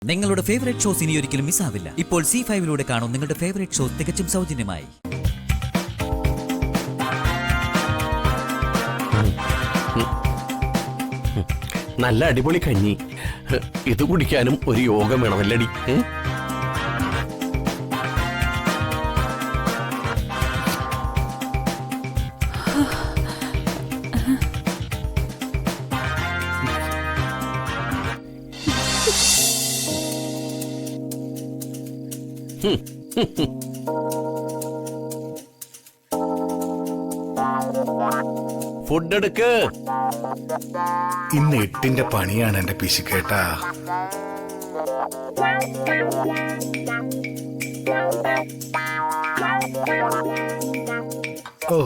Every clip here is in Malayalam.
നിങ്ങളുടെ ഫേവറേറ്റ് ഷോസ് ഇനി ഒരിക്കലും മിസ്സാവില്ല. ഇപ്പോൾ C5 കാണും നിങ്ങളുടെ ഫേവറേറ്റ് ഷോസ് തികച്ചും സൗജന്യമായി. നല്ല അടിപൊളി കഞ്ഞി. ഇത് കുടിക്കാനും ഒരു യോഗം വേണമല്ലടി. ഫുഡ് എടുക്ക്. ഇന്ന് 8ന്റെ പണിയാണ് എന്റെ പിശുക്കേട്ടാ. ഓ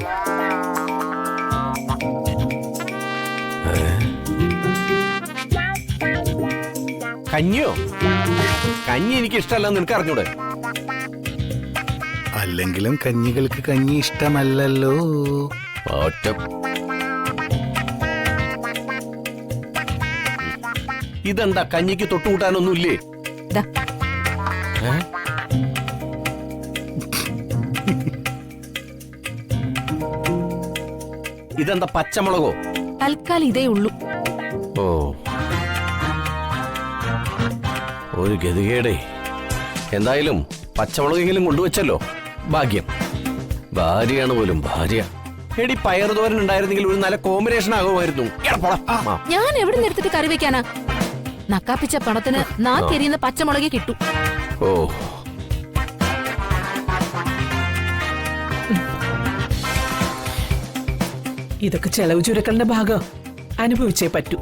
കഞ്ഞിയോ? കഞ്ഞി എനിക്ക് ഇഷ്ടമല്ലെന്ന് നിനക്ക് അറിഞ്ഞൂടെ? അല്ലെങ്കിലും കഞ്ഞികൾക്ക് കഞ്ഞി ഇഷ്ടമല്ലല്ലോ. ഇതെന്താ കഞ്ഞിക്ക് തൊട്ടുകൂട്ടാനൊന്നുമില്ലേ? ഇതെന്താ പച്ചമുളകോ? തൽക്കാലം ഇതേ ഉള്ളൂ. ഓ, ഒരു ഗതികേടേ. എന്തായാലും പച്ചമുളകെങ്കിലും കൊണ്ടുവച്ചല്ലോ, ഭാഗ്യം. ഭാര്യയാണ് പോലും ഭാര്യ. എടി, പയറുതോരൻ ഉണ്ടായിരുന്നെങ്കിൽ ഒരു നല്ല കോമ്പിനേഷൻ ആകുമായിരുന്നു. ഞാൻ എവിടെ നിർത്തിട്ട് കറി വെക്കാനാ? നക്കാപ്പിച്ച പണത്തിന് നാക്കെരിയുന്ന പച്ചമുളകെ കിട്ടൂ. ഓ, ഇതൊക്കെ ചെലവ് ചുരുക്കലിന്റെ ഭാഗം. അനുഭവിച്ചേ പറ്റൂ.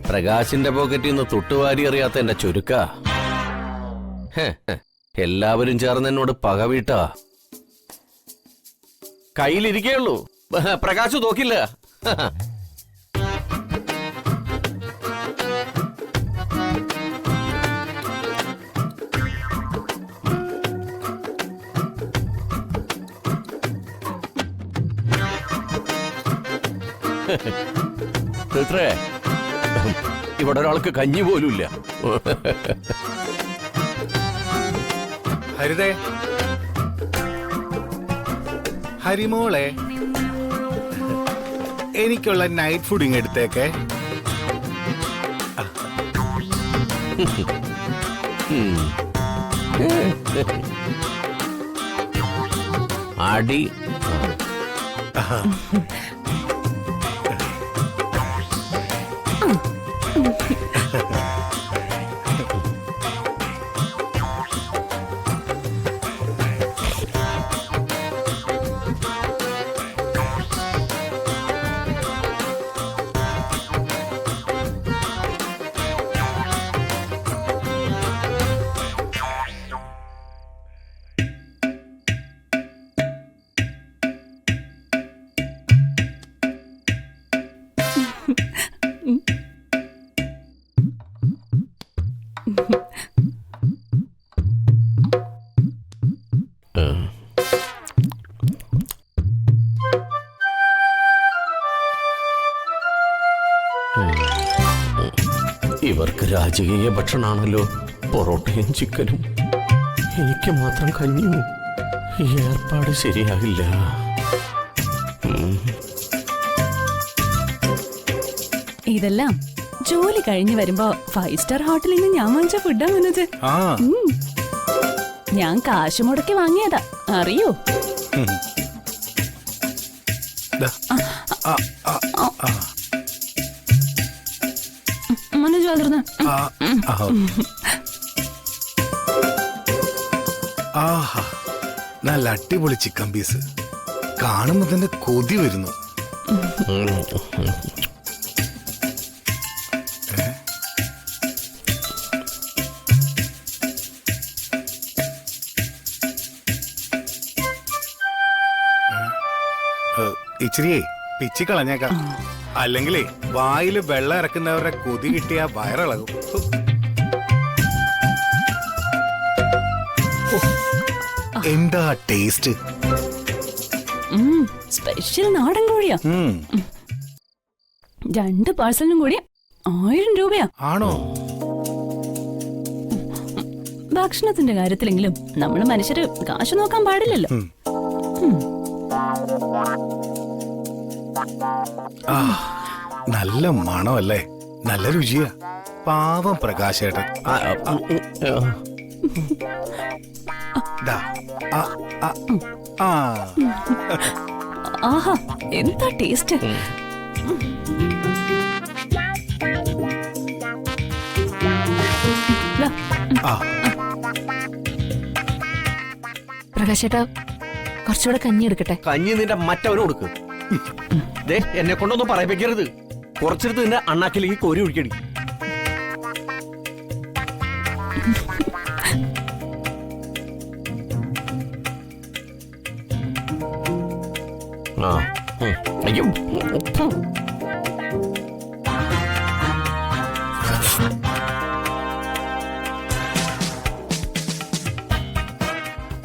പ്രകാശിന്റെ പോക്കറ്റിൽ നിന്ന് തൊട്ടുവാരി അറിയാത്ത എന്റെ ചുരുക്ക. എല്ലാവരും ചേർന്ന് എന്നോട് പകവീട്ടാ. കയ്യിലിരിക്കേയുള്ളൂ, പ്രകാശ് തോക്കില്ല. ഇവിടെ ഒരാൾക്ക് കഞ്ഞി പോലുമില്ല. ഹരിതേ, ഹരിമോളെ, എനിക്കുള്ള നൈറ്റ് ഫുഡിങ് എടുത്തേക്കെ. അടി. ഇവർക്ക് രാജകീയ ഭക്ഷണമാണല്ലോ പൊറോട്ടയും ചിക്കനും. എനിക്ക് മാത്രം കഞ്ഞിയും. ഈ ഏർപ്പാട് ശരിയാകില്ല. ഇതെല്ലാം ജോലി കഴിഞ്ഞ് വരുമ്പോ 5 സ്റ്റാർ ഹോട്ടലിൽ നിന്ന് ഞാൻ വാങ്ങിച്ച ഫുഡാ മനോജ്. ഞാൻ കാശ് മുടക്കി വാങ്ങിയതാ, അറിയോ? മനോജ് വളർന്ന് ആഹാ, നല്ല അടിപൊളി ചിക്കൻ പീസ്. കാണുമ്പോ തന്നെ കൊതി വരുന്നു. ഇച്ചിരിയേ പിച്ചി കളഞ്ഞേക്കാം. അല്ലെങ്കിലേ വായില് വെള്ളം ഇറക്കുന്നവരുടെ കൊതി കിട്ടിയ വയറിളകും. എന്താ ടേസ്റ്റ്! സ്പെഷ്യൽ നാടൻ കോഴിയാ. ഉം. 2 പാഴ്സലിനും കൂടി 1000 രൂപയാ. ആണോ? ഭക്ഷണത്തിന്റെ കാര്യത്തിലെങ്കിലും നമ്മൾ മനുഷ്യര് കാശ് നോക്കാൻ പാടില്ലല്ലോ. ആ, നല്ല മണമല്ലേ, നല്ല രുചിയാ. പാവം പ്രകാശേട്ടൻ. ദാ, ആ, ആ, ആ. ആഹാ, എന്താ ടേസ്റ്റ്. ആ. പ്രകാശേട്ടാ, കുറച്ചുകൂടെ കഞ്ഞി എടുക്കട്ടെ. കഞ്ഞി നിന്റെ മറ്റവന് കൊടുക്ക്. ദേ, എന്നെ കൊണ്ടൊന്നും പറയിപ്പിക്കരുത്. കുറച്ചെടുത്ത് നിന്റെ അണ്ണാക്കിലേക്ക് കോരി ഒഴിക്കടി. ആ, അയ്യോ.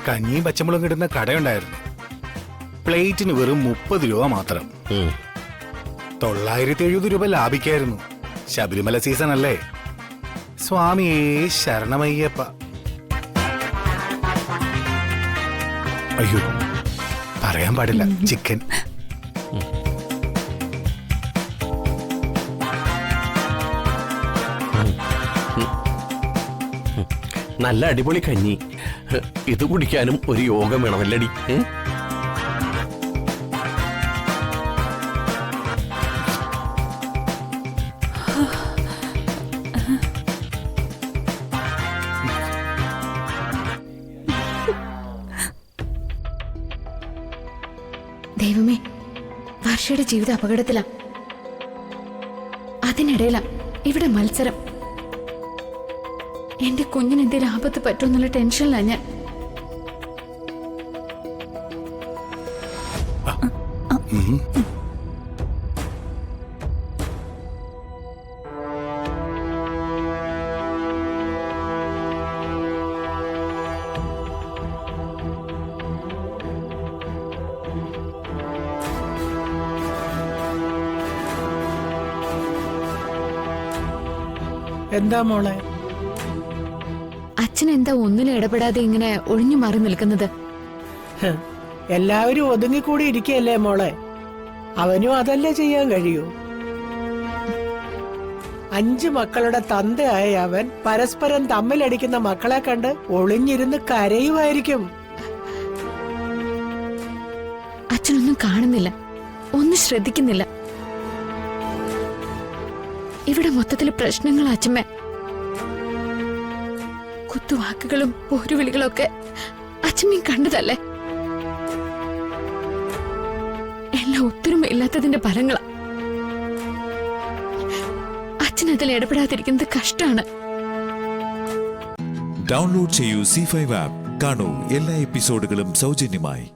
കഞ്ഞിയും പച്ചമുളകും കിട്ടുന്ന കടയുണ്ടായിരുന്നു. പ്ലേറ്റിന് വെറും 30 രൂപ മാത്രം. 970 രൂപ ലാഭിക്കായിരുന്നു. ശബരിമല സീസൺ അല്ലേ? സ്വാമിയേ ശരണമയ്യപ്പ. അയ്യോ, പറയാൻ പാടില്ല. ചിക്കൻ. നല്ല അടിപൊളി കഞ്ഞി. ഇത് കുടിക്കാനും ഒരു യോഗം വേണമല്ലടി. ദൈവമേ, വർഷയുടെ ജീവിതം അപകടത്തിലാ. അതിനിടയിലാ ഇവിടെ മത്സരം. എന്റെ കുഞ്ഞിന് എന്തെങ്കിലും ആപത്ത് പറ്റുമെന്നുള്ള ടെൻഷനിലാ ഞാൻ. എന്താ മോളെ? അച്ഛൻ എന്താ ഒന്നിലും ഇടപെടാതെ ഇങ്ങനെ ഒഴിഞ്ഞു മാറി നിൽക്കുന്നത്? ഹ്, എല്ലാവരും ഒതുങ്ങിക്കൂടി ഇരിക്കല്ലേ മോളെ. അവനും അതല്ലേ ചെയ്യാൻ കഴിയൂ. 5 മക്കളുടെ തന്തയായ അവൻ പരസ്പരം തമ്മിലടിക്കുന്ന മക്കളെ കണ്ട് ഒളിഞ്ഞിരുന്ന് കരയുമായിരിക്കും. അച്ഛനൊന്നും കാണുന്നില്ല, ഒന്നും ശ്രദ്ധിക്കുന്നില്ല. ഇവിടെ മൊത്തത്തില് പ്രശ്നങ്ങൾ അച്ഛമ്മ. കുത്തുവാക്കുകളും പോരുവിളികളും ഒക്കെ അച്ഛമ്മയും കണ്ടതല്ലേ? എല്ലാം ഒത്തൊരുമയില്ലാത്തതിന്റെ ഫലങ്ങളാ. അച്ഛനതിൽ ഇടപെടാതിരിക്കുന്നത് കഷ്ടാണ്. ഡൗൺലോഡ് ചെയ്യൂ C5 ആപ്പ്. കാണൂ എല്ലാ എപ്പിസോഡുകളും സൗജന്യമായി.